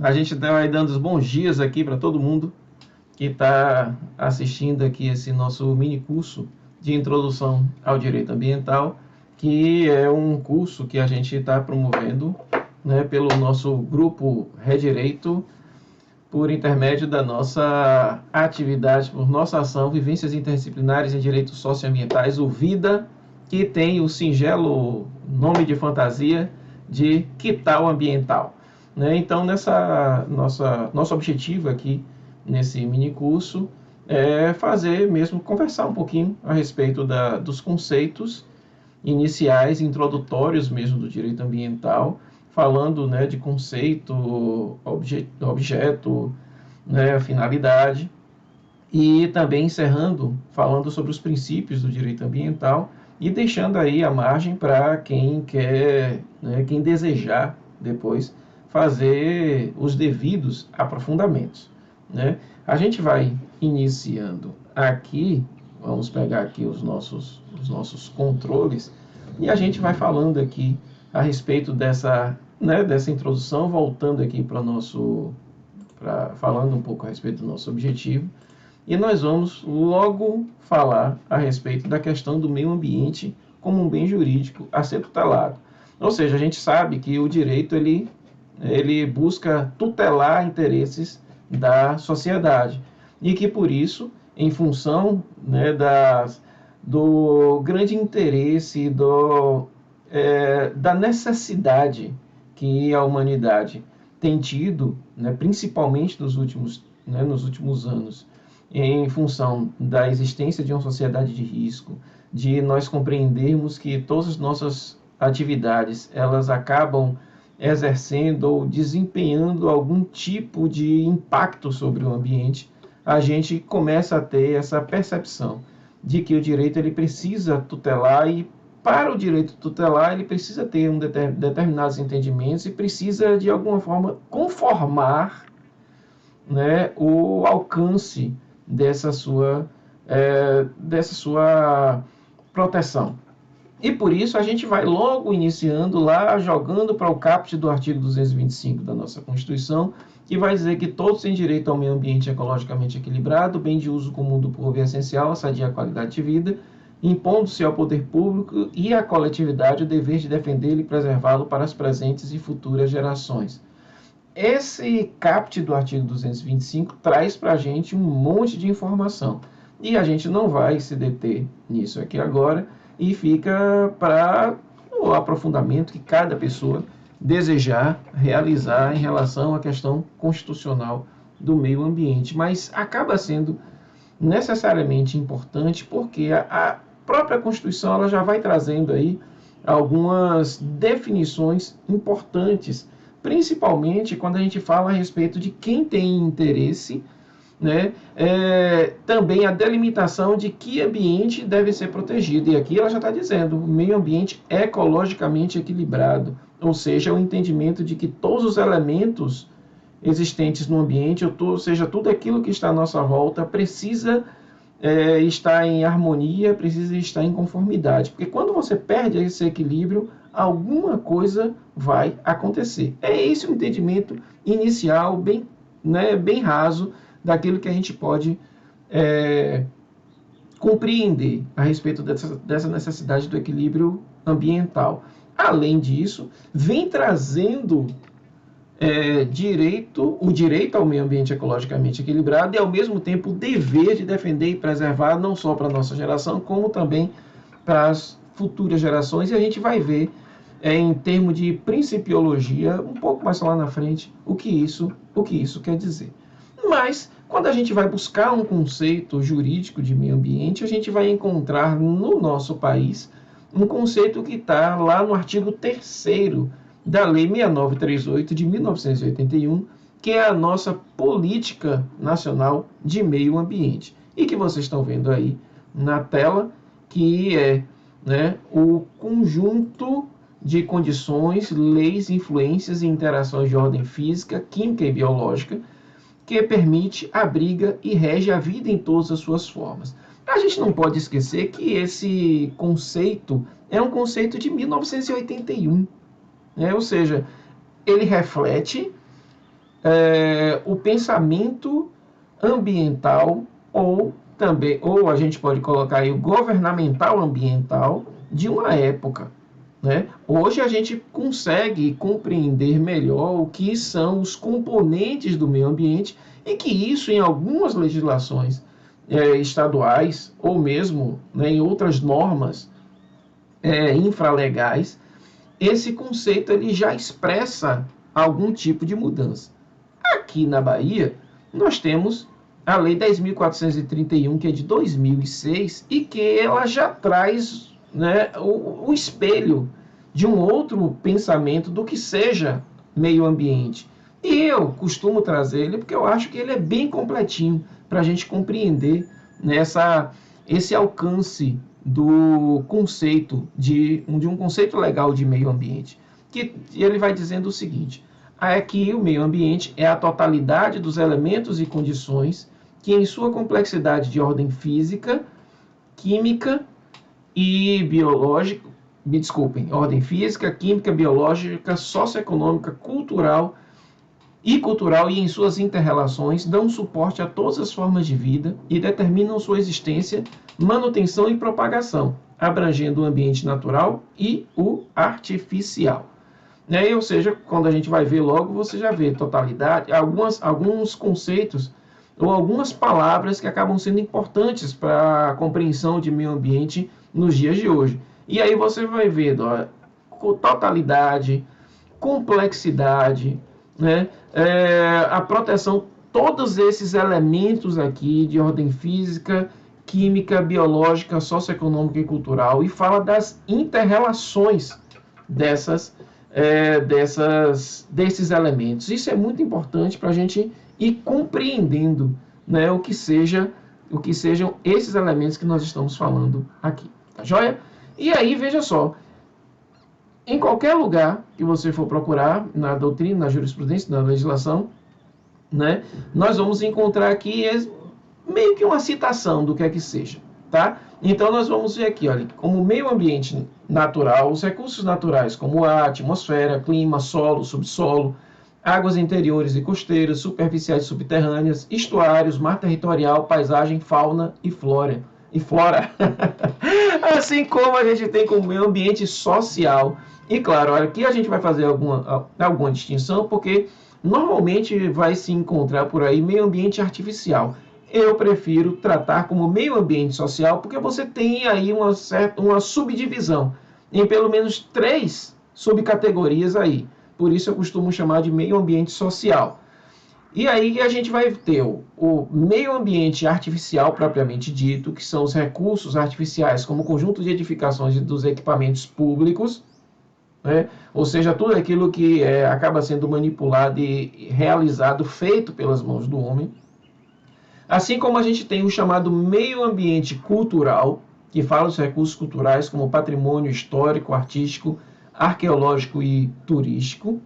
A gente vai dando os bons dias aqui para todo mundo que está assistindo aqui esse nosso mini curso de introdução ao direito ambiental, que é um curso que a gente está promovendo, né, pelo nosso grupo Redireito, por intermédio da nossa atividade, por nossa ação, Vivências Interdisciplinares em Direitos Socioambientais, o VIDA, que tem o singelo nome de fantasia de Quital Ambiental. Né? Então, nosso objetivo aqui, nesse mini curso, é fazer mesmo, conversar um pouquinho a respeito dos conceitos iniciais, introdutórios mesmo do direito ambiental, falando, né, de conceito, objeto, né, finalidade, e também encerrando falando sobre os princípios do direito ambiental e deixando aí a margem para quem quer, né, quem desejar depois fazer os devidos aprofundamentos. Né? A gente vai iniciando aqui, vamos pegar aqui os nossos controles, e a gente vai falando aqui a respeito dessa introdução, voltando aqui para falando um pouco a respeito do nosso objetivo, e nós vamos logo falar a respeito da questão do meio ambiente como um bem jurídico a ser tutelado. Ou seja, a gente sabe que o direito ele busca tutelar interesses da sociedade e que por isso, em função, né, do grande interesse, da necessidade que a humanidade tem tido, né, principalmente nos últimos anos, em função da existência de uma sociedade de risco, de nós compreendermos que todas as nossas atividades elas acabam exercendo ou desempenhando algum tipo de impacto sobre o ambiente, a gente começa a ter essa percepção de que o direito ele precisa tutelar, e para o direito tutelar ele precisa ter determinados entendimentos e precisa de alguma forma conformar, né, o alcance dessa sua proteção. E por isso a gente vai logo iniciando lá, jogando para o caput do artigo 225 da nossa Constituição, que vai dizer que todos têm direito ao meio ambiente ecologicamente equilibrado, bem de uso comum do povo e essencial, a sadia qualidade de vida, impondo-se ao poder público e à coletividade o dever de defendê-lo e preservá-lo para as presentes e futuras gerações. Esse caput do artigo 225 traz para a gente um monte de informação. E a gente não vai se deter nisso aqui agora, e fica para o aprofundamento que cada pessoa desejar realizar em relação à questão constitucional do meio ambiente. Mas acaba sendo necessariamente importante porque a própria Constituição ela já vai trazendo aí algumas definições importantes, principalmente quando a gente fala a respeito de quem tem interesse, né? Também a delimitação de que ambiente deve ser protegido. E aqui ela já está dizendo, o meio ambiente ecologicamente equilibrado, ou seja, o entendimento de que todos os elementos existentes no ambiente, ou seja, tudo aquilo que está à nossa volta, precisa estar em harmonia, precisa estar em conformidade. Porque quando você perde esse equilíbrio, alguma coisa vai acontecer. É esse o entendimento inicial, bem raso, daquilo que a gente pode compreender a respeito dessa necessidade do equilíbrio ambiental. Além disso, vem trazendo o direito ao meio ambiente ecologicamente equilibrado e, ao mesmo tempo, o dever de defender e preservar, não só para a nossa geração, como também para as futuras gerações. E a gente vai ver, em termos de principiologia, um pouco mais lá na frente, o que isso quer dizer. Mas, quando a gente vai buscar um conceito jurídico de meio ambiente, a gente vai encontrar no nosso país um conceito que está lá no artigo 3º da Lei 6938 de 1981, que é a nossa Política Nacional de Meio Ambiente. E que vocês estão vendo aí na tela, que é, né, o conjunto de condições, leis, influências e interações de ordem física, química e biológica que permite, abriga e rege a vida em todas as suas formas. A gente não pode esquecer que esse conceito é um conceito de 1981, né? Ou seja, ele reflete o pensamento ambiental ou a gente pode colocar aí o governamental ambiental de uma época, né? Hoje a gente consegue compreender melhor o que são os componentes do meio ambiente e que isso em algumas legislações estaduais ou mesmo, né, em outras normas infralegais, esse conceito ele já expressa algum tipo de mudança. Aqui na Bahia, nós temos a Lei 10.431, que é de 2006, e que ela já traz, né, o espelho de um outro pensamento do que seja meio ambiente. E eu costumo trazer ele porque eu acho que ele é bem completinho para a gente compreender esse alcance do conceito de um conceito legal de meio ambiente. Que ele vai dizendo o seguinte: que o meio ambiente é a totalidade dos elementos e condições que, em sua complexidade de ordem física, química e biológica, me desculpem, ordem física, química, biológica, socioeconômica, cultural e em suas interrelações, dão suporte a todas as formas de vida e determinam sua existência, manutenção e propagação, abrangendo o ambiente natural e o artificial. Ou seja, quando a gente vai ver logo, você já vê totalidade, alguns conceitos ou algumas palavras que acabam sendo importantes para a compreensão de meio ambiente nos dias de hoje. E aí você vai ver totalidade, complexidade, né? A proteção, todos esses elementos aqui de ordem física, química, biológica, socioeconômica e cultural, e fala das interrelações desses elementos. Isso é muito importante para a gente ir compreendendo, né, o que sejam esses elementos que nós estamos falando aqui. Tá joia? E aí, veja só, em qualquer lugar que você for procurar, na doutrina, na jurisprudência, na legislação, né, nós vamos encontrar aqui meio que uma citação do que é que seja, tá? Então nós vamos ver aqui, olha, como meio ambiente natural, os recursos naturais como ar, atmosfera, clima, solo, subsolo, águas interiores e costeiras, superficiais e subterrâneas, estuários, mar territorial, paisagem, fauna e flora. Assim como a gente tem como meio ambiente social. E claro, aqui a gente vai fazer alguma distinção, porque normalmente vai se encontrar por aí meio ambiente artificial. Eu prefiro tratar como meio ambiente social, porque você tem aí uma subdivisão em pelo menos 3 subcategorias aí. Por isso eu costumo chamar de meio ambiente social. E aí a gente vai ter o meio ambiente artificial propriamente dito, que são os recursos artificiais como conjunto de edificações e dos equipamentos públicos, né? Ou seja, tudo aquilo que acaba sendo manipulado e realizado, feito pelas mãos do homem. Assim como a gente tem o chamado meio ambiente cultural, que fala os recursos culturais como patrimônio histórico, artístico, arqueológico e turístico,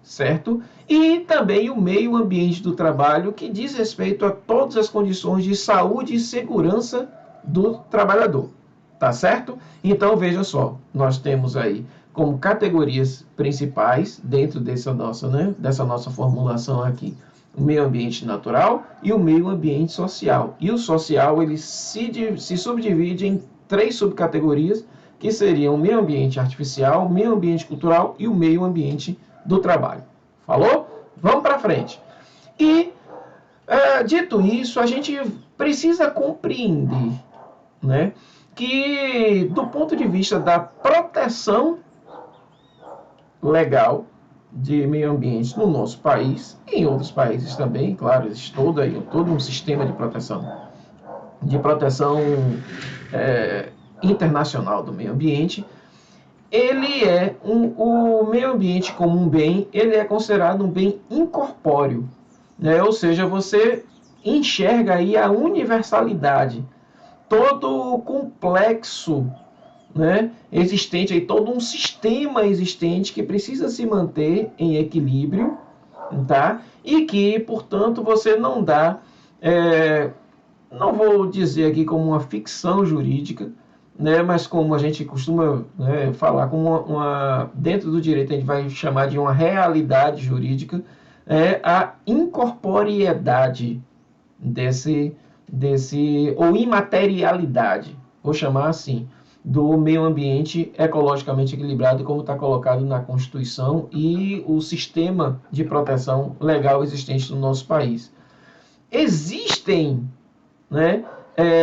certo? E também o meio ambiente do trabalho, que diz respeito a todas as condições de saúde e segurança do trabalhador, tá certo? Então, veja só, nós temos aí como categorias principais, dentro dessa nossa formulação aqui, o meio ambiente natural e o meio ambiente social. E o social, ele se subdivide em 3 subcategorias, que seriam o meio ambiente artificial, o meio ambiente cultural e o meio ambiente do trabalho. Falou? Vamos para frente. E, dito isso, a gente precisa compreender, né, que do ponto de vista da proteção legal de meio ambiente no nosso país e em outros países também, claro, existe todo um sistema de proteção internacional do meio ambiente. Ele o meio ambiente como um bem, ele é considerado um bem incorpóreo, né? Ou seja, você enxerga aí a universalidade, todo o complexo, né, existente, aí, todo um sistema existente que precisa se manter em equilíbrio, tá? E que, portanto, você não dá, não vou dizer aqui como uma ficção jurídica, né, mas como a gente costuma, né, falar, como dentro do direito a gente vai chamar de uma realidade jurídica, a incorporeidade ou imaterialidade, vou chamar assim, do meio ambiente ecologicamente equilibrado, como está colocado na Constituição e o sistema de proteção legal existente no nosso país. Existem, né,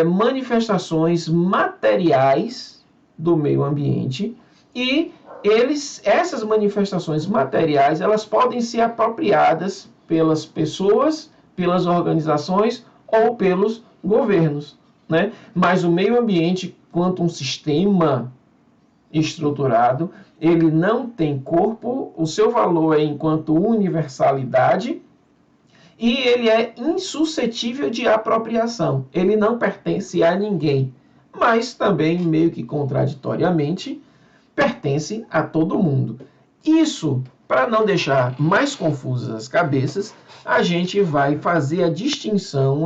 manifestações materiais do meio ambiente e essas manifestações materiais, elas podem ser apropriadas pelas pessoas, pelas organizações ou pelos governos, né? Mas o meio ambiente, quanto um sistema estruturado, ele não tem corpo, o seu valor é enquanto universalidade e ele é insuscetível de apropriação. Ele não pertence a ninguém, mas também, meio que contraditoriamente, pertence a todo mundo. Isso, para não deixar mais confusas as cabeças, a gente vai fazer a distinção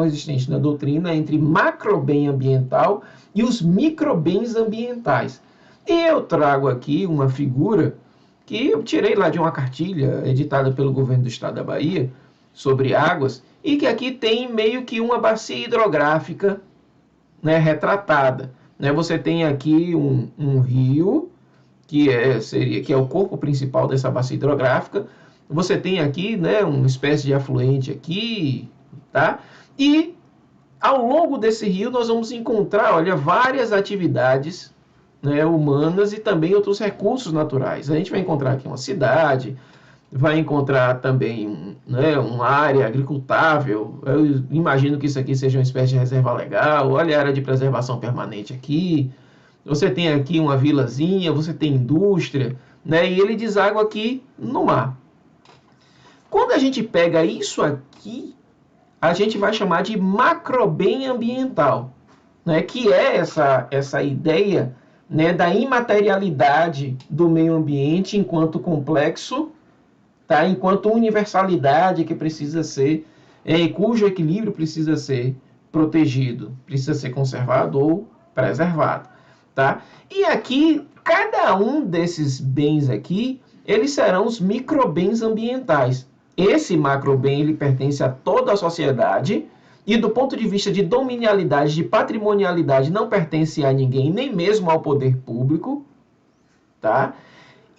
existente na doutrina entre macrobem ambiental e os microbens ambientais. E eu trago aqui uma figura que eu tirei lá de uma cartilha editada pelo governo do estado da Bahia sobre águas, e que aqui tem meio que uma bacia hidrográfica, né, retratada. Né? Você tem aqui um rio, que é o corpo principal dessa bacia hidrográfica. Você tem aqui, né, uma espécie de afluente aqui, tá? E ao longo desse rio nós vamos encontrar, olha, várias atividades, né, humanas e também outros recursos naturais. A gente vai encontrar aqui uma cidade, vai encontrar também, né, uma área agricultável. Eu imagino que isso aqui seja uma espécie de reserva legal. Olha a área de preservação permanente aqui. Você tem aqui uma vilazinha, você tem indústria, né, e ele deságua aqui no mar. Quando a gente pega isso aqui, a gente vai chamar de macrobem ambiental, né, que é essa ideia, né, da imaterialidade do meio ambiente enquanto complexo, tá? Enquanto universalidade que precisa ser, cujo equilíbrio precisa ser protegido, precisa ser conservado ou preservado. Tá? E aqui, cada um desses bens aqui, eles serão os microbens ambientais. Esse macrobem, ele pertence a toda a sociedade e do ponto de vista de dominialidade, de patrimonialidade, não pertence a ninguém, nem mesmo ao poder público. Tá?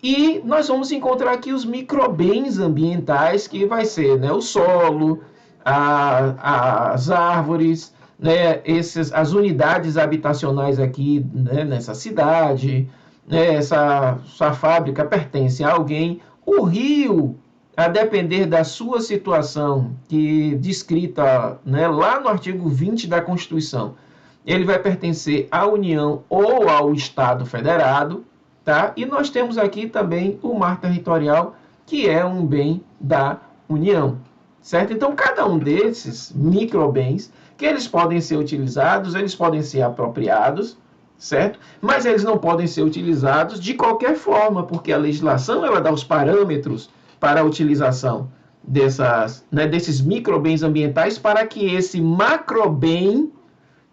E nós vamos encontrar aqui os microbens ambientais, que vai ser, né, o solo, as árvores, né, as unidades habitacionais aqui, né, nessa cidade, né, essa fábrica pertence a alguém. O rio, a depender da sua situação, que descrita, né, lá no artigo 20 da Constituição, ele vai pertencer à União ou ao Estado Federado. Tá? E nós temos aqui também o mar territorial, que é um bem da União. Certo? Então, cada um desses microbens, que eles podem ser utilizados, eles podem ser apropriados, certo? Mas eles não podem ser utilizados de qualquer forma, porque a legislação ela dá os parâmetros para a utilização desses microbens ambientais para que esse macrobem,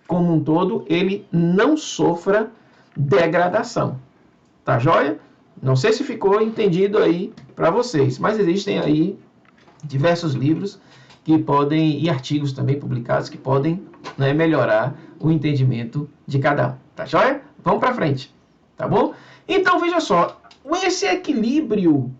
como um todo, ele não sofra degradação. Tá joia? Não sei se ficou entendido aí para vocês, mas existem aí diversos livros que podem, e artigos também publicados, que podem, né, melhorar o entendimento de cada um. Tá joia? Vamos para frente. Tá bom? Então, veja só, esse equilíbrio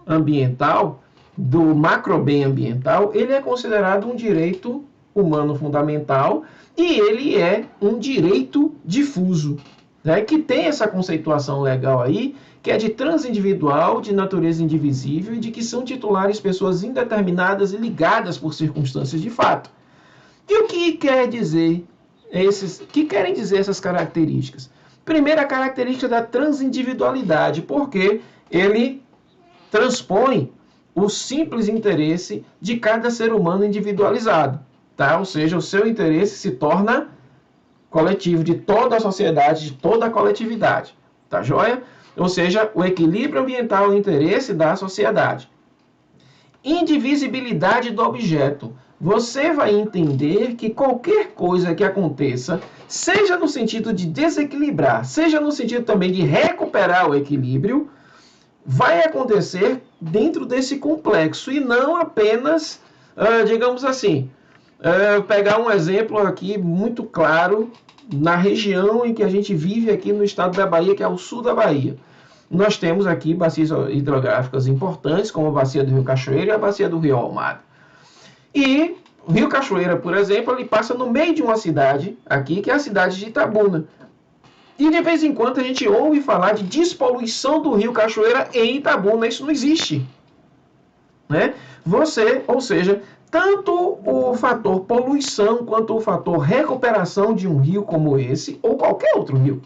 ambiental, do macrobem ambiental, ele é considerado um direito humano fundamental e ele é um direito difuso. Né, que tem essa conceituação legal aí, que é de transindividual, de natureza indivisível e de que são titulares pessoas indeterminadas e ligadas por circunstâncias de fato. E o que quer dizer que querem dizer essas características? Primeiro, a característica da transindividualidade, porque ele transpõe o simples interesse de cada ser humano individualizado, tá? Ou seja, o seu interesse se torna coletivo, de toda a sociedade, de toda a coletividade. Tá joia? Ou seja, o equilíbrio ambiental é o interesse da sociedade. Indivisibilidade do objeto. Você vai entender que qualquer coisa que aconteça, seja no sentido de desequilibrar, seja no sentido também de recuperar o equilíbrio, vai acontecer dentro desse complexo e não apenas, digamos assim, pegar um exemplo aqui muito claro na região em que a gente vive aqui no estado da Bahia, que é o sul da Bahia. Nós temos aqui bacias hidrográficas importantes, como a bacia do Rio Cachoeira e a bacia do Rio Almada. E o Rio Cachoeira, por exemplo, ele passa no meio de uma cidade aqui, que é a cidade de Itabuna. E de vez em quando a gente ouve falar de despoluição do Rio Cachoeira em Itabuna. Isso não existe, né? Ou seja, tanto o fator poluição quanto o fator recuperação de um rio como esse, ou qualquer outro rio,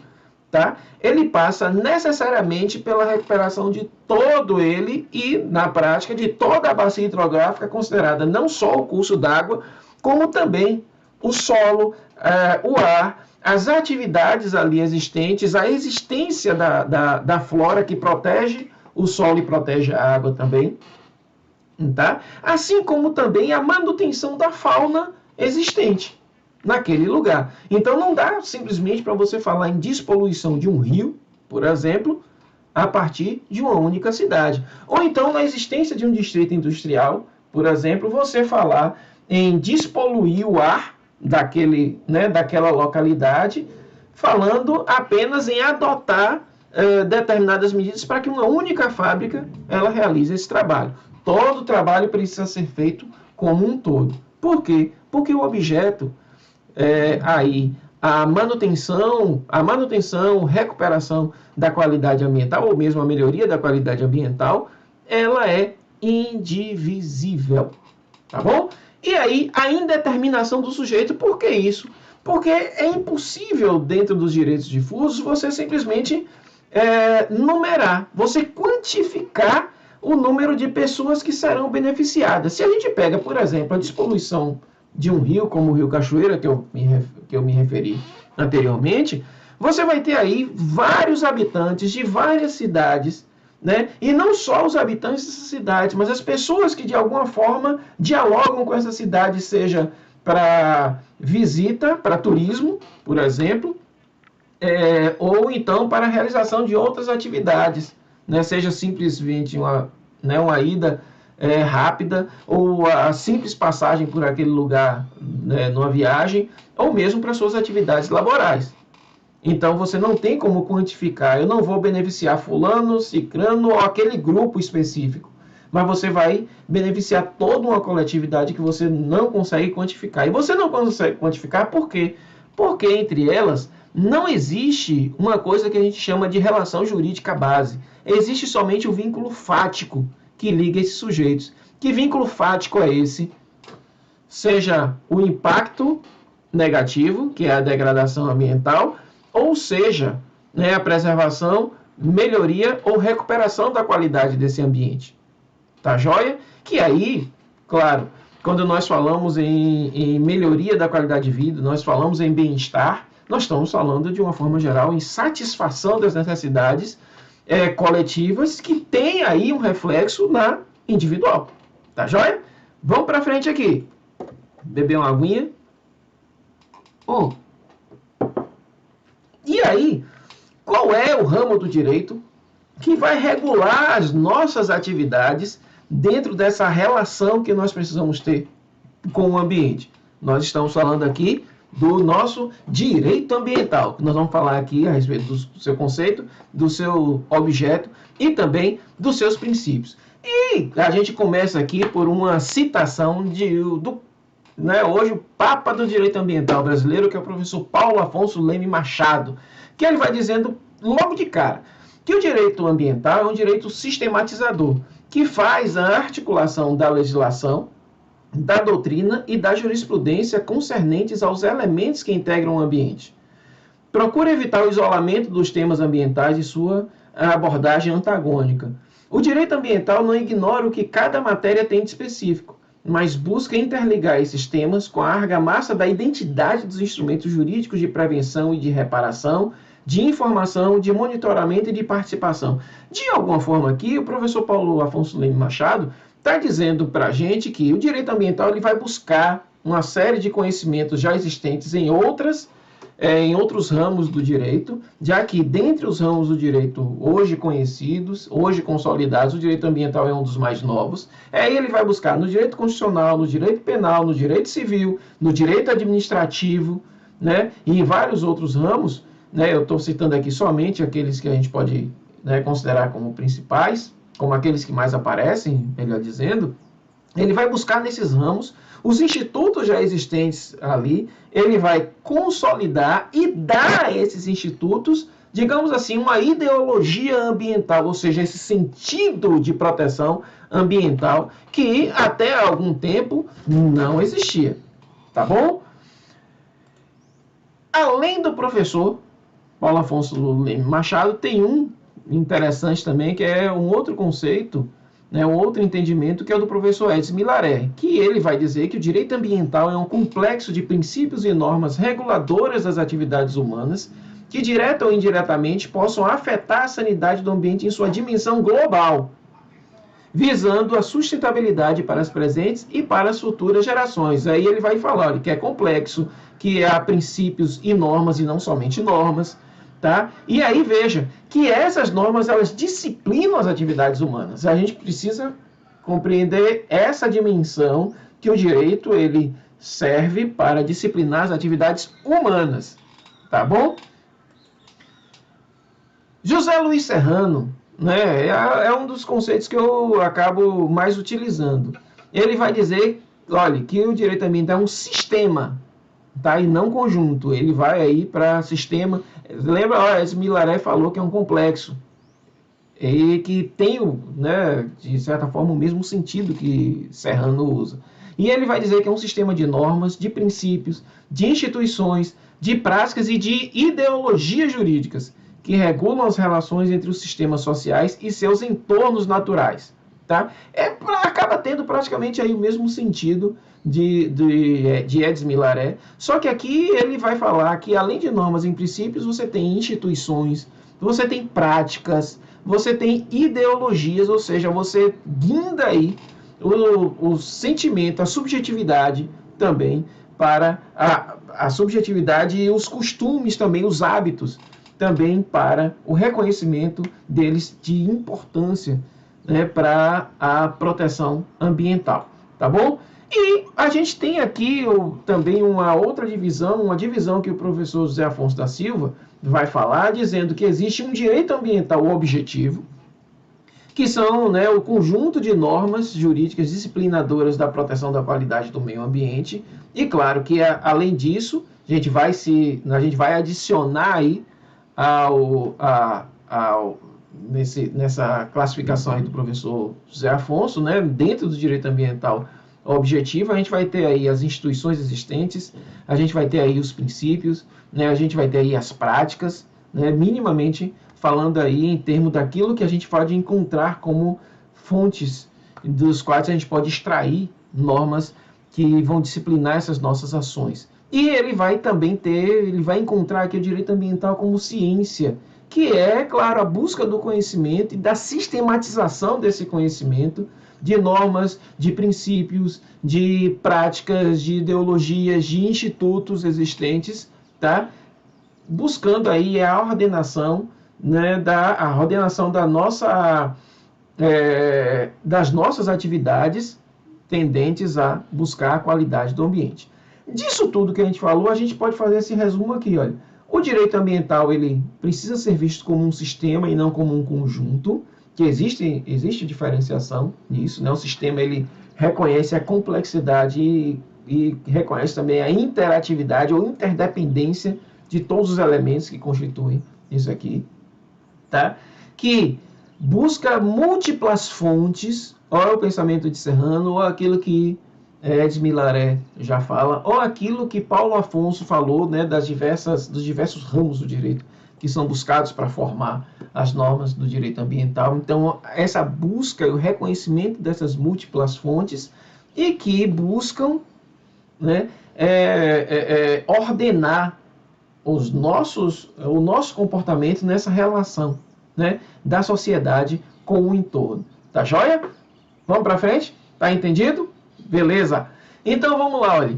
tá? Ele passa necessariamente pela recuperação de todo ele e, na prática, de toda a bacia hidrográfica, considerada não só o curso d'água, como também o solo, o ar, as atividades ali existentes, a existência da flora que protege o solo e protege a água também, tá? Assim como também a manutenção da fauna existente naquele lugar. Então não dá simplesmente para você falar em despoluição de um rio, por exemplo, a partir de uma única cidade. Ou então na existência de um distrito industrial, por exemplo, você falar em despoluir o ar daquela localidade, falando apenas em adotar determinadas medidas para que uma única fábrica ela realize esse trabalho. Todo o trabalho precisa ser feito como um todo. Por quê? Porque o objeto a manutenção, recuperação da qualidade ambiental, ou mesmo a melhoria da qualidade ambiental, ela é indivisível, tá bom? E aí, a indeterminação do sujeito, por que isso? Porque é impossível, dentro dos direitos difusos, você simplesmente numerar, você quantificar o número de pessoas que serão beneficiadas. Se a gente pega, por exemplo, a despoluição de um rio, como o Rio Cachoeira, que eu me referi anteriormente, você vai ter aí vários habitantes de várias cidades, né? E não só os habitantes dessas cidades, mas as pessoas que de alguma forma dialogam com essa cidade, seja para visita, para turismo, por exemplo, ou então para a realização de outras atividades, né? Seja simplesmente uma ida rápida, ou a simples passagem por aquele lugar, né, numa viagem, ou mesmo para suas atividades laborais. Então você não tem como quantificar, eu não vou beneficiar fulano, cicrano ou aquele grupo específico, mas você vai beneficiar toda uma coletividade que você não consegue quantificar. E você não consegue quantificar por quê? Porque entre elas não existe uma coisa que a gente chama de relação jurídica base. Existe somente o vínculo fático que liga esses sujeitos. Que vínculo fático é esse? Seja o impacto negativo, que é a degradação ambiental, ou seja, a preservação, melhoria ou recuperação da qualidade desse ambiente. Tá joia? Que aí, claro, quando nós falamos em melhoria da qualidade de vida, nós falamos em bem-estar, nós estamos falando de uma forma geral em satisfação das necessidades coletivas que tem aí um reflexo na individual. Tá joia? Vamos para frente aqui. Beber uma aguinha. E aí, qual é o ramo do direito que vai regular as nossas atividades dentro dessa relação que nós precisamos ter com o ambiente? Nós estamos falando aqui do nosso direito ambiental. Nós vamos falar aqui a respeito do seu conceito, do seu objeto e também dos seus princípios. E a gente começa aqui por uma citação hoje o Papa do Direito Ambiental brasileiro, que é o professor Paulo Afonso Leme Machado, que ele vai dizendo logo de cara que o direito ambiental é um direito sistematizador, que faz a articulação da legislação, da doutrina e da jurisprudência concernentes aos elementos que integram o ambiente. Procura evitar o isolamento dos temas ambientais e sua abordagem antagônica. O direito ambiental não ignora o que cada matéria tem de específico, mas busca interligar esses temas com a argamassa da identidade dos instrumentos jurídicos de prevenção e de reparação, de informação, de monitoramento e de participação. De alguma forma aqui, o professor Paulo Afonso Leme Machado está dizendo para a gente que o direito ambiental ele vai buscar uma série de conhecimentos já existentes em outras em outros ramos do direito, já que dentre os ramos do direito hoje conhecidos, hoje consolidados, o direito ambiental é um dos mais novos. Aí ele vai buscar no direito constitucional, no direito penal, no direito civil, no direito administrativo, né, e em vários outros ramos, né, eu estou citando aqui somente aqueles que a gente pode, né, considerar como principais, como aqueles que mais aparecem, melhor dizendo. Ele vai buscar nesses ramos os institutos já existentes ali, ele vai consolidar e dar a esses institutos, digamos assim, uma ideologia ambiental, ou seja, esse sentido de proteção ambiental que até algum tempo não existia, tá bom? Além do professor Paulo Afonso Leme Machado, tem um interessante também, que é um outro conceito, né, um outro entendimento, que é o do professor Edson Milaré, que ele vai dizer que o direito ambiental é um complexo de princípios e normas reguladoras das atividades humanas que, direta ou indiretamente, possam afetar a sanidade do ambiente em sua dimensão global, visando a sustentabilidade para as presentes e para as futuras gerações. Aí ele vai falar que é complexo, que há princípios e normas, e não somente normas, tá? E aí veja que essas normas, elas disciplinam as atividades humanas. A gente precisa compreender essa dimensão, que o direito ele serve para disciplinar as atividades humanas, tá bom? José Luiz Serrano, né, é um dos conceitos que eu acabo mais utilizando. Ele vai dizer, olha, que o direito ambiental é um sistema, tá? E não conjunto. Ele vai aí para sistema. Lembra, esse Milaré falou que é um complexo e que tem, né, de certa forma, o mesmo sentido que Serrano usa. E ele vai dizer que é um sistema de normas, de princípios, de instituições, de práticas e de ideologias jurídicas que regulam as relações entre os sistemas sociais e seus entornos naturais. Tá? Acaba tendo praticamente aí o mesmo sentido de Edson Milaré, só que aqui ele vai falar que, além de normas e princípios, você tem instituições, você tem práticas, você tem ideologias, ou seja, você guinda aí o sentimento, a subjetividade também, para a subjetividade e os costumes também, os hábitos também, para o reconhecimento deles de importância, né, para a proteção ambiental, tá bom? E a gente tem aqui também uma outra divisão, uma divisão que o professor José Afonso da Silva vai falar, dizendo que existe um direito ambiental objetivo, que são, né, o conjunto de normas jurídicas disciplinadoras da proteção da qualidade do meio ambiente, e claro que, além disso, a gente vai adicionar aí nessa classificação aí do professor José Afonso, né, dentro do direito ambiental objetivo, a gente vai ter aí as instituições existentes, a gente vai ter aí os princípios, né, a gente vai ter aí as práticas, né, minimamente falando aí em termos daquilo que a gente pode encontrar como fontes dos quais a gente pode extrair normas que vão disciplinar essas nossas ações. E ele vai também ele vai encontrar aqui o direito ambiental como ciência, que é, claro, a busca do conhecimento e da sistematização desse conhecimento, de normas, de princípios, de práticas, de ideologias, de institutos existentes, tá? Buscando aí a ordenação, né, a ordenação das nossas atividades tendentes a buscar a qualidade do ambiente. Disso tudo que a gente falou, a gente pode fazer esse resumo aqui, olha. O direito ambiental, ele precisa ser visto como um sistema e não como um conjunto, que existe diferenciação nisso, né? O sistema, ele reconhece a complexidade e reconhece também a interatividade ou interdependência de todos os elementos que constituem isso aqui, tá? Que busca múltiplas fontes, ou é o pensamento de Serrano, ou aquilo que Edson Milaré já fala, ou aquilo que Paulo Afonso falou, né, dos diversos ramos do direito que são buscados para formar as normas do direito ambiental. Então, essa busca e o reconhecimento dessas múltiplas fontes e que buscam, né, ordenar o nosso comportamento nessa relação, né, da sociedade com o entorno. Tá joia? Vamos para frente? Tá entendido? Beleza. Então, vamos lá, olha.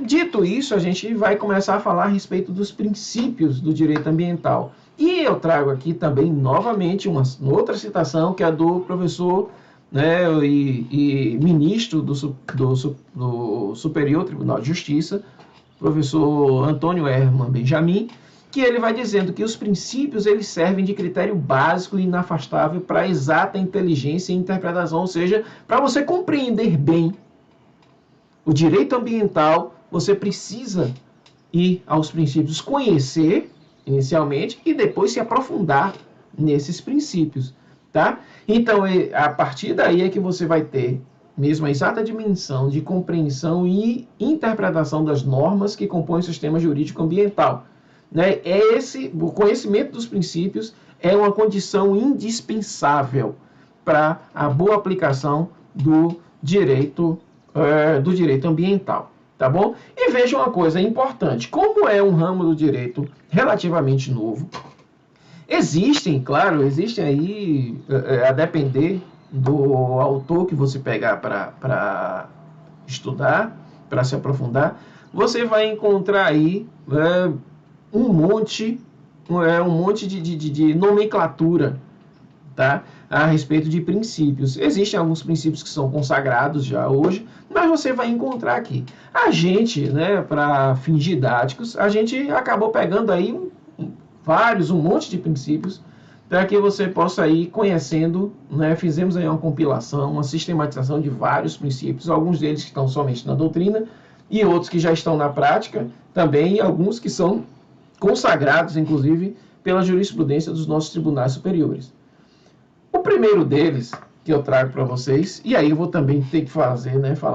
Dito isso, a gente vai começar a falar a respeito dos princípios do direito ambiental. E eu trago aqui também, novamente, uma outra citação, que é do professor, né, e ministro do Superior Tribunal de Justiça, professor Antônio Herman Benjamin, que ele vai dizendo que os princípios eles servem de critério básico e inafastável para a exata inteligência e interpretação, ou seja, para você compreender bem o direito ambiental, você precisa ir aos princípios, conhecer inicialmente e depois se aprofundar nesses princípios, tá? Então, a partir daí é que você vai ter mesmo a exata dimensão de compreensão e interpretação das normas que compõem o sistema jurídico ambiental. Né? O conhecimento dos princípios é uma condição indispensável para a boa aplicação do direito ambiental, tá bom? E veja uma coisa importante, como é um ramo do direito relativamente novo, existem aí, a depender do autor que você pegar para estudar, para se aprofundar, você vai encontrar aí um monte de nomenclatura, tá? A respeito de princípios. Existem alguns princípios que são consagrados já hoje, mas você vai encontrar aqui. A gente, né, para fins didáticos, a gente acabou pegando aí um monte de princípios para que você possa ir conhecendo, né? Fizemos aí uma compilação, uma sistematização de vários princípios, alguns deles que estão somente na doutrina e outros que já estão na prática também, e alguns que são consagrados, inclusive, pela jurisprudência dos nossos tribunais superiores. O primeiro deles, que eu trago para vocês, e aí eu vou também ter que falar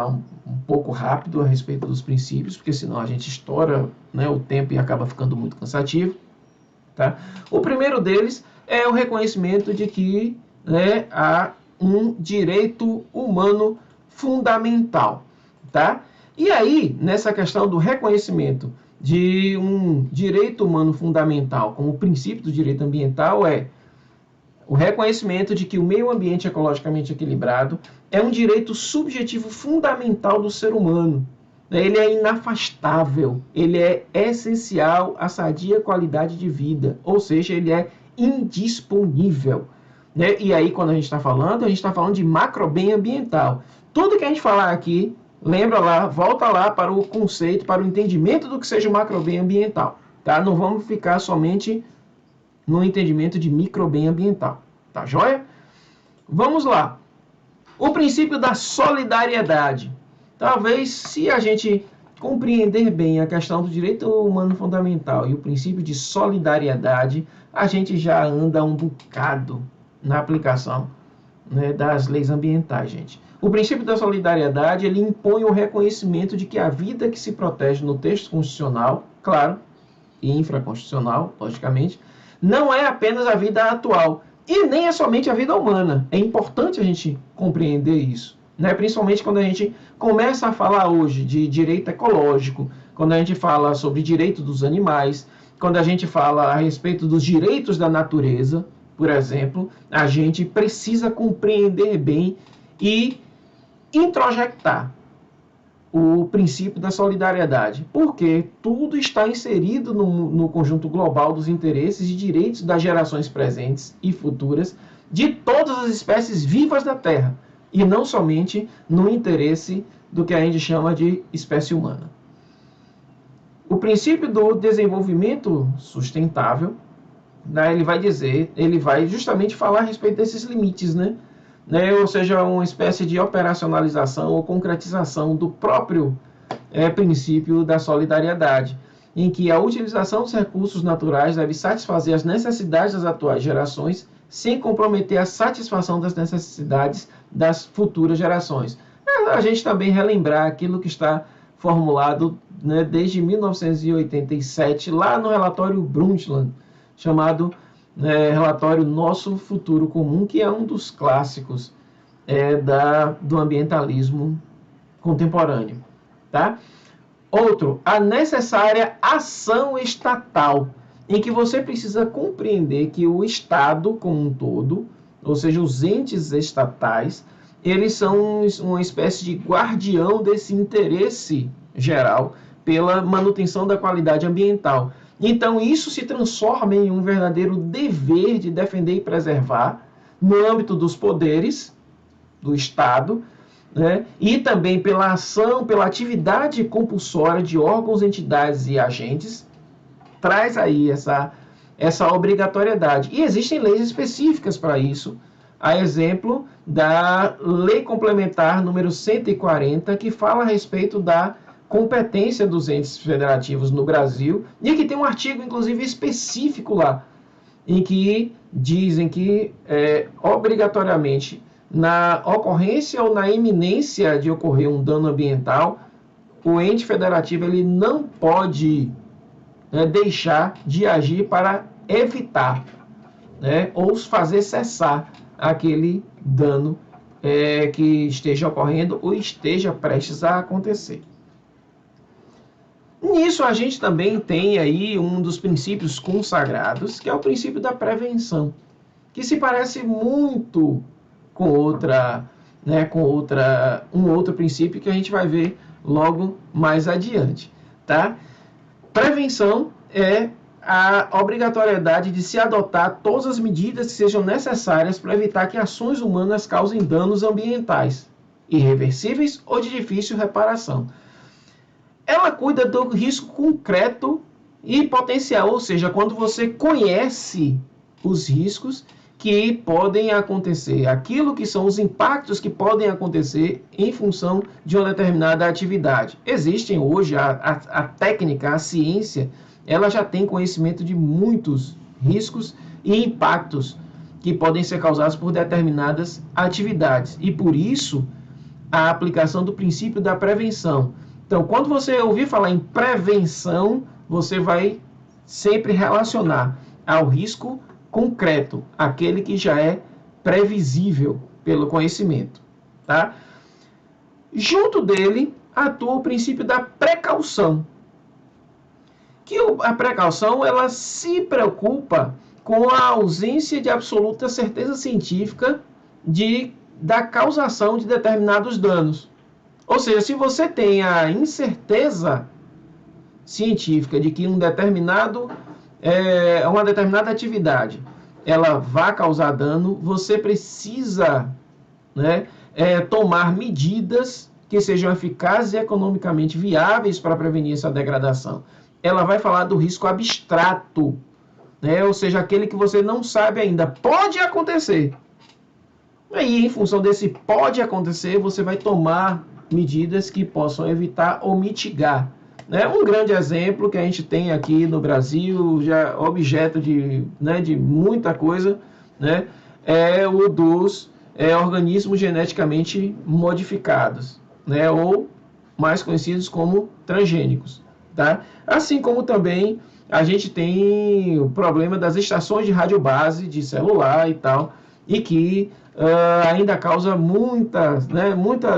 um pouco rápido a respeito dos princípios, porque senão a gente estoura, né, o tempo e acaba ficando muito cansativo. Tá? O primeiro deles é o reconhecimento de que, né, há um direito humano fundamental. Tá? E aí, nessa questão do reconhecimento de um direito humano fundamental como princípio do direito ambiental é o reconhecimento de que o meio ambiente ecologicamente equilibrado é um direito subjetivo fundamental do ser humano. Ele é inafastável, ele é essencial à sadia qualidade de vida, ou seja, ele é indisponível. E aí, quando a gente está falando de macrobem ambiental. Tudo que a gente falar aqui, lembra lá, volta lá para o conceito, para o entendimento do que seja o macrobem ambiental. Tá? Não vamos ficar somente no entendimento de microbem ambiental. Tá joia? Vamos lá. O princípio da solidariedade. Talvez, se a gente compreender bem a questão do direito humano fundamental e o princípio de solidariedade, a gente já anda um bocado na aplicação, né, das leis ambientais, gente. O princípio da solidariedade, ele impõe o reconhecimento de que a vida que se protege no texto constitucional, claro, e infraconstitucional, logicamente, não é apenas a vida atual, e nem é somente a vida humana. É importante a gente compreender isso, né? Principalmente quando a gente começa a falar hoje de direito ecológico, quando a gente fala sobre direito dos animais, quando a gente fala a respeito dos direitos da natureza, por exemplo, a gente precisa compreender bem e introjectar o princípio da solidariedade, porque tudo está inserido no conjunto global dos interesses e direitos das gerações presentes e futuras de todas as espécies vivas da Terra, e não somente no interesse do que a gente chama de espécie humana. O princípio do desenvolvimento sustentável, né, ele vai justamente falar a respeito desses limites, né? Ou seja, uma espécie de operacionalização ou concretização do próprio princípio da solidariedade, em que a utilização dos recursos naturais deve satisfazer as necessidades das atuais gerações, sem comprometer a satisfação das necessidades das futuras gerações. A gente também relembrar aquilo que está formulado, né, desde 1987, lá no relatório Brundtland, chamado relatório Nosso Futuro Comum, que é um dos clássicos do ambientalismo contemporâneo. Tá? Outro, a necessária ação estatal, em que você precisa compreender que o Estado como um todo, ou seja, os entes estatais, eles são uma espécie de guardião desse interesse geral, pela manutenção da qualidade ambiental. Então, isso se transforma em um verdadeiro dever de defender e preservar no âmbito dos poderes do Estado, né? E também pela ação, pela atividade compulsória de órgãos, entidades e agentes, traz aí essa obrigatoriedade. E existem leis específicas para isso, a exemplo da Lei Complementar número 140, que fala a respeito da competência dos entes federativos no Brasil, e que tem um artigo, inclusive, específico lá, em que dizem que, obrigatoriamente, na ocorrência ou na iminência de ocorrer um dano ambiental, o ente federativo ele não pode deixar de agir para evitar, né, ou fazer cessar aquele dano que esteja ocorrendo ou esteja prestes a acontecer. Nisso a gente também tem aí um dos princípios consagrados, que é o princípio da prevenção, que se parece muito com um outro princípio que a gente vai ver logo mais adiante, tá? Prevenção é a obrigatoriedade de se adotar todas as medidas que sejam necessárias para evitar que ações humanas causem danos ambientais, irreversíveis ou de difícil reparação. Ela cuida do risco concreto e potencial, ou seja, quando você conhece os riscos que podem acontecer, aquilo que são os impactos que podem acontecer em função de uma determinada atividade. Existem hoje a técnica, a ciência, ela já tem conhecimento de muitos riscos e impactos que podem ser causados por determinadas atividades. E por isso, a aplicação do princípio da prevenção. Então, quando você ouvir falar em prevenção, você vai sempre relacionar ao risco concreto, aquele que já é previsível pelo conhecimento, tá? Junto dele, atua o princípio da precaução, que a precaução ela se preocupa com a ausência de absoluta certeza científica da causação de determinados danos. Ou seja, se você tem a incerteza científica de que uma determinada atividade ela vai causar dano, você precisa, né, tomar medidas que sejam eficazes e economicamente viáveis para prevenir essa degradação. Ela vai falar do risco abstrato, né, ou seja, aquele que você não sabe ainda. Pode acontecer. Aí, em função desse pode acontecer, você vai tomar medidas que possam evitar ou mitigar. Né? Um grande exemplo que a gente tem aqui no Brasil, já objeto de muita coisa, né? É o dos organismos geneticamente modificados, né? Ou mais conhecidos como transgênicos. Tá? Assim como também a gente tem o problema das estações de radiobase de celular e tal, e que ainda causa muita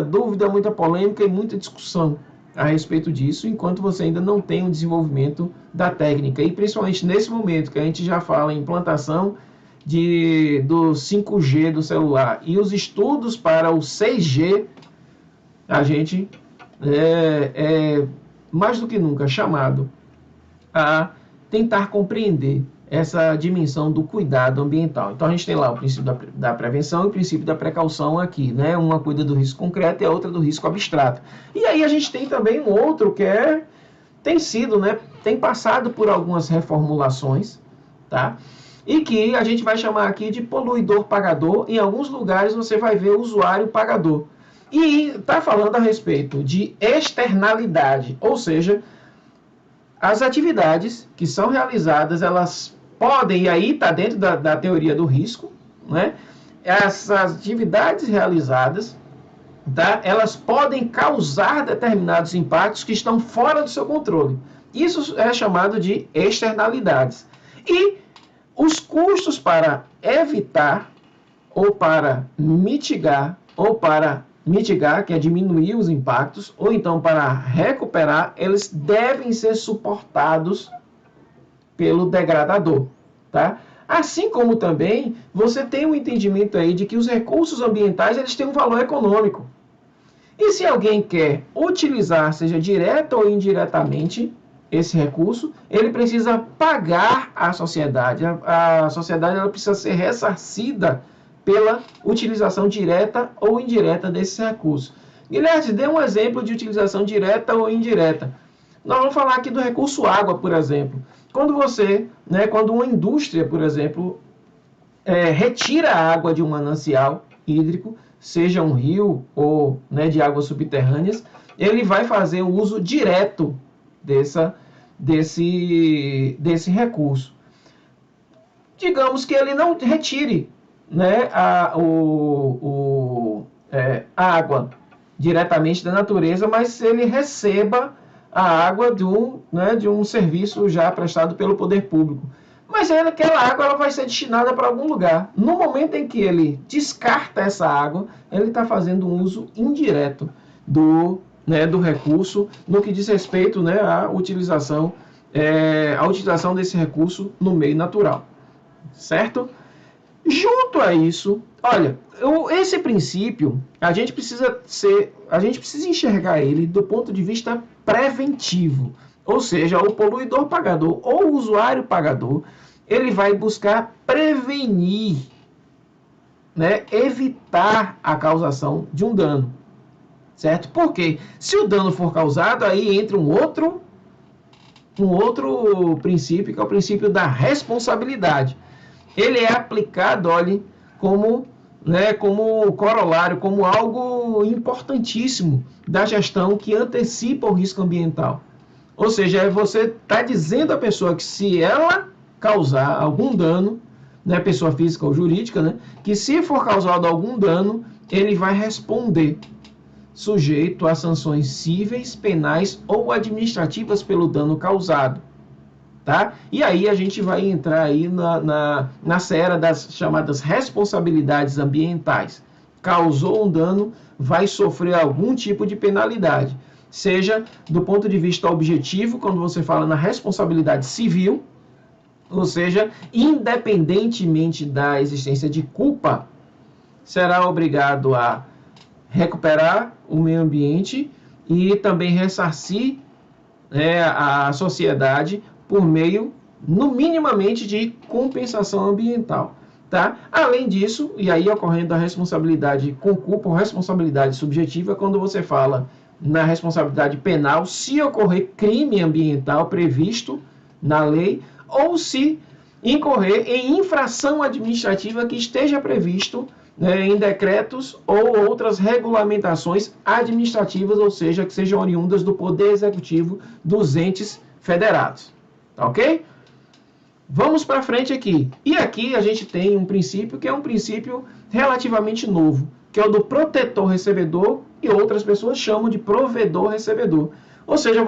dúvida, muita polêmica e muita discussão a respeito disso, enquanto você ainda não tem um desenvolvimento da técnica. E principalmente nesse momento que a gente já fala em implantação do 5G do celular e os estudos para o 6G, a gente mais do que nunca chamado a tentar compreender essa dimensão do cuidado ambiental. Então, a gente tem lá o princípio da prevenção e o princípio da precaução aqui, né? Uma cuida do risco concreto e a outra do risco abstrato. E aí a gente tem também um outro que tem passado por algumas reformulações, tá? E que a gente vai chamar aqui de poluidor-pagador. Em alguns lugares você vai ver usuário-pagador. E está falando a respeito de externalidade, ou seja, as atividades que são realizadas, elas podem, e aí está dentro da teoria do risco, né? Essas atividades realizadas, tá? Elas podem causar determinados impactos que estão fora do seu controle. Isso é chamado de externalidades. E os custos para evitar, ou para mitigar, que é diminuir os impactos, ou então para recuperar, eles devem ser suportados pelo degradador, tá? Assim como também você tem um entendimento aí de que os recursos ambientais eles têm um valor econômico. E se alguém quer utilizar, seja direta ou indiretamente, esse recurso, ele precisa pagar à sociedade. A sociedade ela precisa ser ressarcida pela utilização direta ou indireta desse recurso. Guilherme, dê um exemplo de utilização direta ou indireta. Nós vamos falar aqui do recurso água, por exemplo. Quando quando uma indústria, por exemplo, retira a água de um manancial hídrico, seja um rio ou de águas subterrâneas, ele vai fazer o uso direto desse recurso. Digamos que ele não retire a água diretamente da natureza, mas ele receba a água de um serviço já prestado pelo poder público. Mas aquela água ela vai ser destinada para algum lugar. No momento em que ele descarta essa água, ele está fazendo um uso indireto do recurso no que diz respeito à utilização desse recurso no meio natural. Certo? Junto a isso, olha, esse princípio, a gente precisa enxergar ele do ponto de vista preventivo. Ou seja, o poluidor pagador ou o usuário pagador, ele vai buscar prevenir, evitar a causação de um dano. Certo? Porque se o dano for causado, aí entra um outro princípio, que é o princípio da responsabilidade. Ele é aplicado, olha, como corolário, como algo importantíssimo da gestão que antecipa o risco ambiental. Ou seja, você está dizendo à pessoa que se ela causar algum dano, pessoa física ou jurídica, que se for causado algum dano, ele vai responder, sujeito a sanções cíveis, penais ou administrativas pelo dano causado. Tá? E aí a gente vai entrar aí na seara das chamadas responsabilidades ambientais. Causou um dano, vai sofrer algum tipo de penalidade. Seja do ponto de vista objetivo, quando você fala na responsabilidade civil, ou seja, independentemente da existência de culpa, será obrigado a recuperar o meio ambiente e também ressarcir a sociedade por meio, no minimamente, de compensação ambiental. Tá? Além disso, e aí ocorrendo a responsabilidade com culpa ou responsabilidade subjetiva, quando você fala na responsabilidade penal, se ocorrer crime ambiental previsto na lei, ou se incorrer em infração administrativa que esteja previsto em decretos ou outras regulamentações administrativas, ou seja, que sejam oriundas do Poder Executivo dos entes federados. Tá ok? Vamos para frente aqui. E aqui a gente tem um princípio que é um princípio relativamente novo, que é o do protetor-recebedor, e outras pessoas chamam de provedor-recebedor. Ou seja,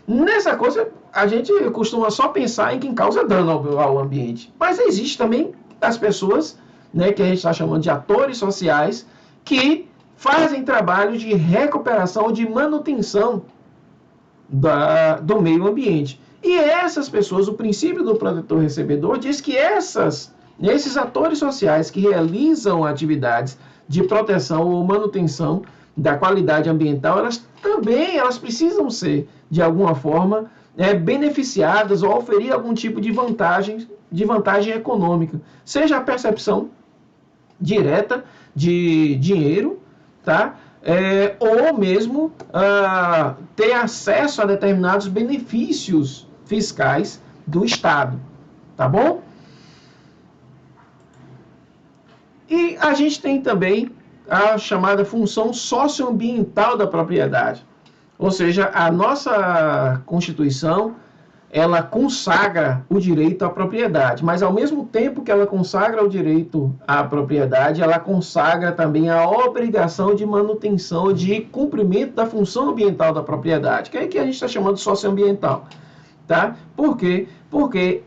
nessa coisa, a gente costuma só pensar em quem causa dano ao ambiente. Mas existe também as pessoas, que a gente está chamando de atores sociais, que fazem trabalho de recuperação ou de manutenção do meio ambiente. E essas pessoas, o princípio do protetor-recebedor diz que esses atores sociais que realizam atividades de proteção ou manutenção da qualidade ambiental, elas precisam ser, de alguma forma, beneficiadas ou oferir algum tipo de vantagem econômica. Seja a percepção direta de dinheiro, tá? Ou mesmo ter acesso a determinados benefícios fiscais do Estado, tá bom? E a gente tem também a chamada função socioambiental da propriedade. Ou seja, a nossa Constituição, ela consagra o direito à propriedade, mas ao mesmo tempo que ela consagra o direito à propriedade, ela consagra também a obrigação de manutenção, de cumprimento da função ambiental da propriedade, que é que a gente está chamando de socioambiental. Tá? Por quê? Porque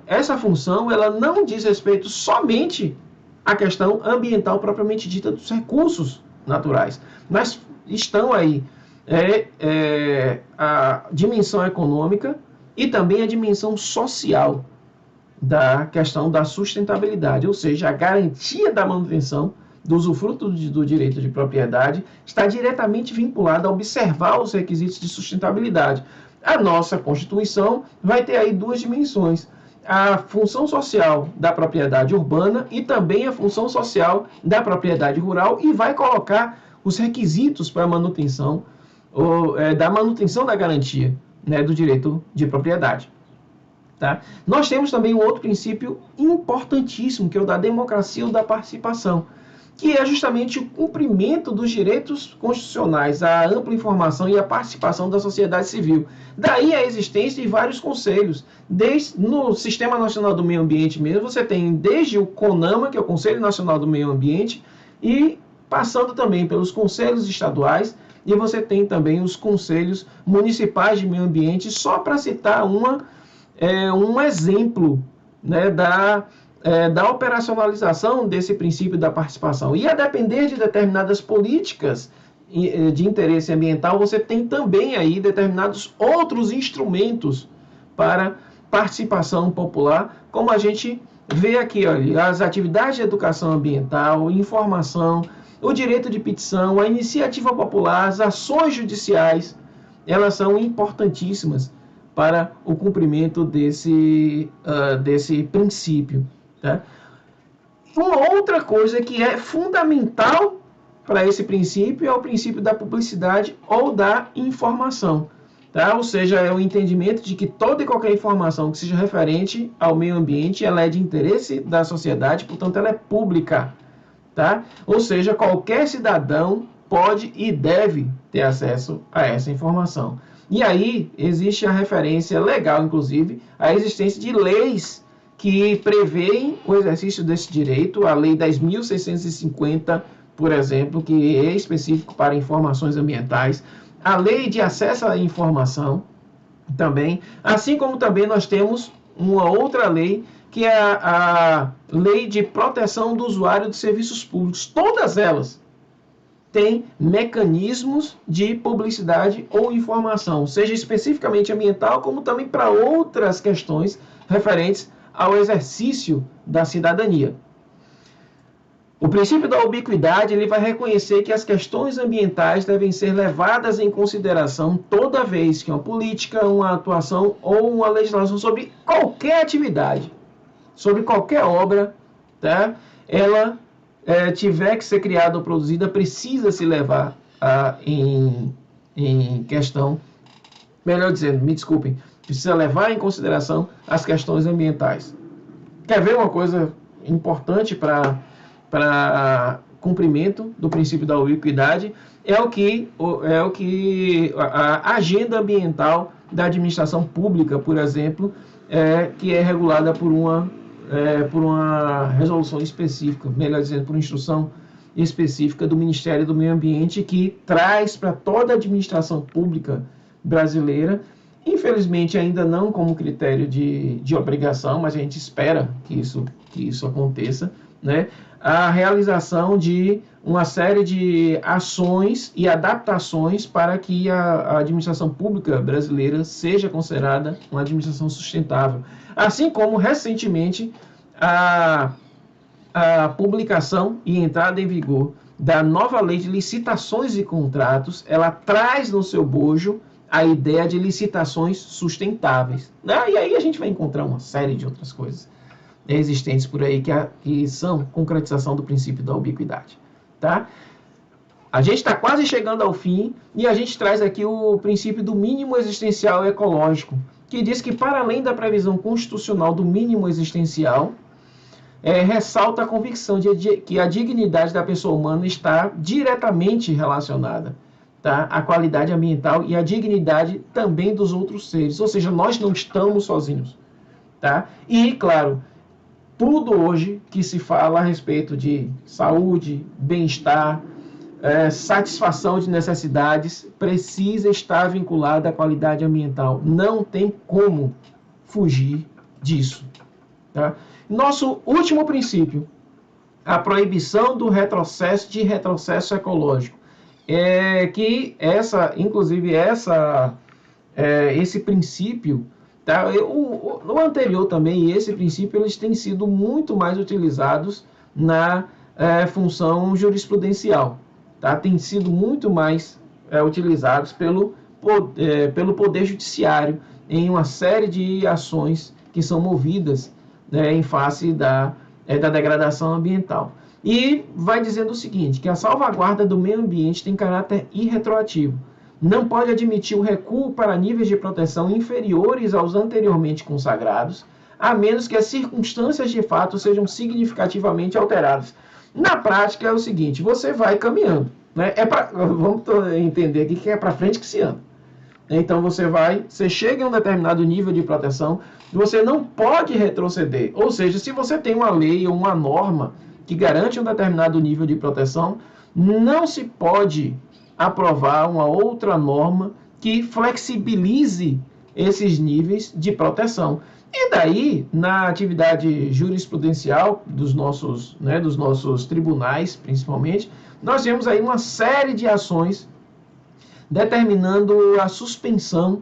essa função ela não diz respeito somente à questão ambiental propriamente dita dos recursos naturais, mas estão aí a dimensão econômica e também a dimensão social da questão da sustentabilidade, ou seja, a garantia da manutenção do usufruto do direito de propriedade está diretamente vinculada a observar os requisitos de sustentabilidade. A nossa Constituição vai ter aí duas dimensões: a função social da propriedade urbana e também a função social da propriedade rural, e vai colocar os requisitos para a manutenção, da manutenção da garantia, né, do direito de propriedade. Tá? Nós temos também um outro princípio importantíssimo, que é o da democracia ou da participação, que é justamente o cumprimento dos direitos constitucionais, a ampla informação e a participação da sociedade civil. Daí a existência de vários conselhos. No Sistema Nacional do Meio Ambiente mesmo, você tem desde o CONAMA, que é o Conselho Nacional do Meio Ambiente, e passando também pelos conselhos estaduais, e você tem também os conselhos municipais de meio ambiente, só para citar um exemplo, né, da operacionalização desse princípio da participação. E a depender de determinadas políticas de interesse ambiental, você tem também aí determinados outros instrumentos para participação popular, como a gente vê aqui, olha, as atividades de educação ambiental, informação, o direito de petição, a iniciativa popular, as ações judiciais, elas são importantíssimas para o cumprimento desse princípio. Tá? Uma outra coisa que é fundamental para esse princípio é o princípio da publicidade ou da informação. Tá? Ou seja, é o entendimento de que toda e qualquer informação que seja referente ao meio ambiente, ela é de interesse da sociedade, portanto ela é pública. Tá? Ou seja, qualquer cidadão pode e deve ter acesso a essa informação. E aí existe a referência legal, inclusive, à existência de leis que prevêem o exercício desse direito, a Lei 10.650, por exemplo, que é específico para informações ambientais, a Lei de Acesso à Informação também, assim como também nós temos uma outra lei, que é a Lei de Proteção do Usuário de Serviços Públicos. Todas elas têm mecanismos de publicidade ou informação, seja especificamente ambiental, como também para outras questões referentes ao exercício da cidadania. O princípio da ubiquidade, ele vai reconhecer que as questões ambientais devem ser levadas em consideração toda vez que uma política, uma atuação ou uma legislação sobre qualquer atividade, sobre qualquer obra, tá? Ela tiver que ser criada ou produzida, precisa se levar em questão, melhor dizendo, me desculpem, precisa levar em consideração as questões ambientais. Quer ver uma coisa importante para cumprimento do princípio da ubiquidade? É o que a agenda ambiental da administração pública, por exemplo, que é regulada por uma resolução específica, melhor dizendo, por instrução específica do Ministério do Meio Ambiente, que traz para toda a administração pública brasileira, infelizmente ainda não como critério de obrigação, mas a gente espera que isso aconteça, né? A realização de uma série de ações e adaptações para que a administração pública brasileira seja considerada uma administração sustentável. Assim como, recentemente, a publicação e entrada em vigor da nova lei de licitações e contratos, ela traz no seu bojo a ideia de licitações sustentáveis. E aí a gente vai encontrar uma série de outras coisas existentes por aí que são concretização do princípio da ubiquidade. Tá? A gente está quase chegando ao fim e a gente traz aqui o princípio do mínimo existencial ecológico, que diz que, para além da previsão constitucional do mínimo existencial, ressalta a convicção de que a dignidade da pessoa humana está diretamente relacionada, tá, à qualidade ambiental e à dignidade também dos outros seres. Ou seja, nós não estamos sozinhos. Tá? E, claro, tudo hoje que se fala a respeito de saúde, bem-estar, satisfação de necessidades, precisa estar vinculada à qualidade ambiental. Não tem como fugir disso. Tá? Nosso último princípio, a proibição do retrocesso ecológico. Esse princípio, tá? O anterior também, e esse princípio, eles têm sido muito mais utilizados na função jurisprudencial, tá? Tem sido muito mais utilizados pelo Poder Judiciário em uma série de ações que são movidas, né, em face da degradação ambiental. E vai dizendo o seguinte, que a salvaguarda do meio ambiente tem caráter irretroativo. Não pode admitir o recuo para níveis de proteção inferiores aos anteriormente consagrados, a menos que as circunstâncias de fato sejam significativamente alteradas. Na prática é o seguinte, você vai caminhando, né? Vamos entender aqui que é para frente que se anda. Então você chega a um determinado nível de proteção, você não pode retroceder. Ou seja, se você tem uma lei ou uma norma que garante um determinado nível de proteção, não se pode aprovar uma outra norma que flexibilize esses níveis de proteção. E daí, na atividade jurisprudencial dos nossos tribunais, principalmente, nós temos aí uma série de ações determinando a suspensão,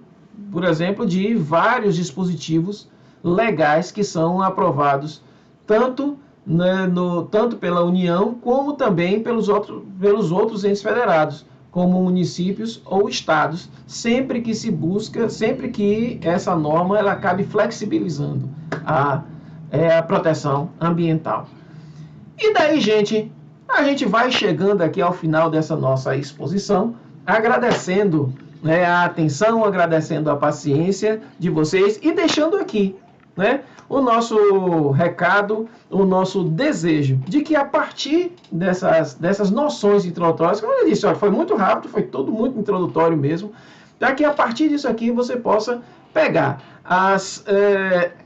por exemplo, de vários dispositivos legais que são aprovados tanto pela União como também pelos outros entes federados, como municípios ou estados, sempre que essa norma ela acabe flexibilizando a proteção ambiental. E daí, gente, a gente vai chegando aqui ao final dessa nossa exposição, agradecendo, né, a atenção, agradecendo a paciência de vocês e deixando aqui, né, o nosso recado, o nosso desejo de que a partir dessas noções introdutórias, como eu disse, olha, foi muito rápido, foi tudo muito introdutório mesmo, para que a partir disso aqui você possa pegar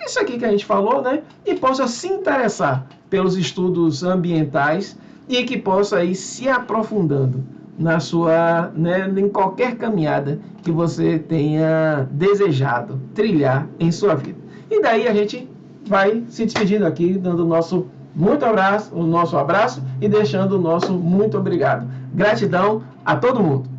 isso aqui que a gente falou, né, e possa se interessar pelos estudos ambientais e que possa ir se aprofundando em qualquer caminhada que você tenha desejado trilhar em sua vida. E daí a gente vai se despedindo aqui, dando o nosso abraço e deixando o nosso muito obrigado. Gratidão a todo mundo.